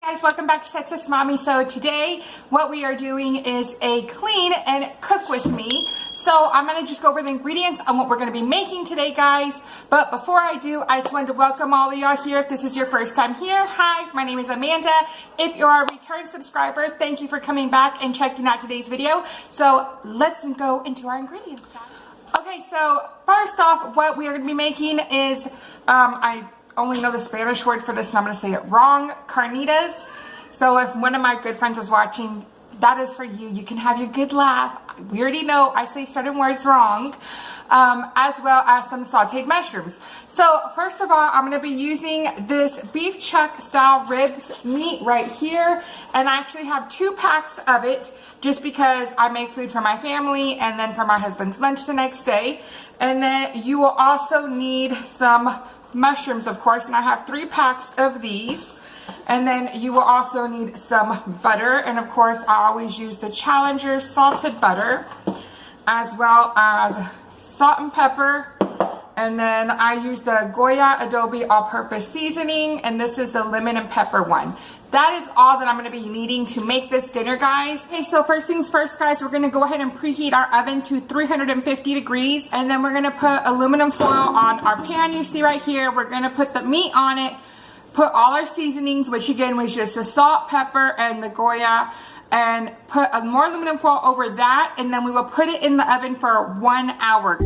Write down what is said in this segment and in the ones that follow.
Guys, welcome back to Texas Mommy. So today what we are doing is a clean and cook with me. So I'm going to just go over the ingredients on what we're going to be making today, guys. But before I do, I just wanted to welcome all of y'all here. If this is your first time here, hi, my name is Amanda. If you're a return subscriber, thank you for coming back and checking out today's video. So let's go into our ingredients, guys. Okay, so first off, what we are going to be making is, I only know the Spanish word for this and I'm going to say it wrong, carnitas. So if one of my good friends is watching, that is for you. You can have your good laugh. We already know I say certain words wrong, as well as some sauteed mushrooms. So first of all, I'm going to be using this beef chuck style ribs meat right here. And I actually have 2 packs of it just because I make food for my family and then for my husband's lunch the next day. And then you will also need some mushrooms, of course, and I have 3 packs of these. And then you will also need some butter, and of course I always use the Challenger salted butter, as well as salt and pepper. And then I use the Goya Adobe all-purpose seasoning, and this is the lemon and pepper one. That is all that I'm going to be needing to make this dinner, guys. Okay, so first things first, guys, we're going to go ahead and preheat our oven to 350 degrees. And then we're going to put aluminum foil on our pan you see right here. We're going to put the meat on it, put all our seasonings, which again was just the salt, pepper, and the Goya, and put more aluminum foil over that. And then we will put it in the oven for 1 hour.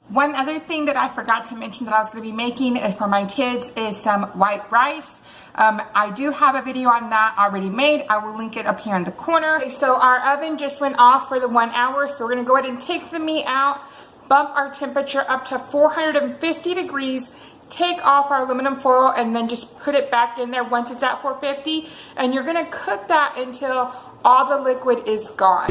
One other thing that I forgot to mention that I was going to be making for my kids is some white rice. I do have a video on that already made. I will link it up here in the corner. Okay, so our oven just went off for the 1 hour, so we're going to go ahead and take the meat out, bump our temperature up to 450 degrees, take off our aluminum foil, and then just put it back in there once it's at 450. And you're going to cook that until all the liquid is gone.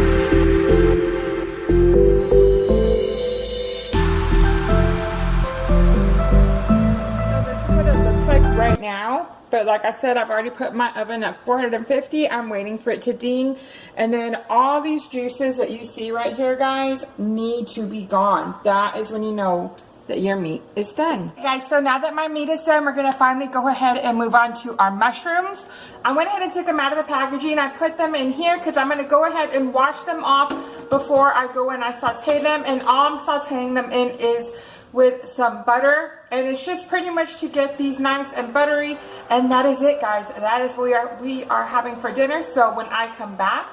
Right now, but like I said, I've already put my oven at 450. I'm waiting for it to ding, and then all these juices that you see right here, guys, need to be gone. That is when you know that your meat is done. Okay, guys, so now that my meat is done, we're gonna finally go ahead and move on to our mushrooms. I went ahead and took them out of the packaging. I put them in here because I'm gonna go ahead and wash them off before I go and I saute them, and all I'm sauteing them in is with some butter, and it's just pretty much to get these nice and buttery. And that is it, guys. That is what we are having for dinner. So when I come back,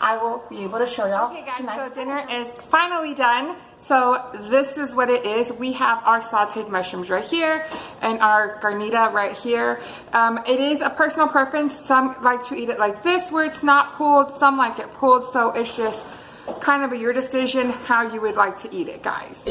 I will be able to show y'all. Okay, guys, tonight's dinner is finally done. So this is what it is. We have our sauteed mushrooms right here and our garnita right here. It is a personal preference. Some like to eat it like this where it's not pulled. Some like it pulled. So it's just kind of your decision how you would like to eat it, guys.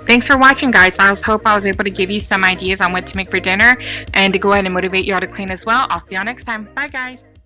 Thanks for watching, guys. I hope I was able to give you some ideas on what to make for dinner and to go ahead and motivate you all to clean as well. I'll see y'all next time. Bye, guys.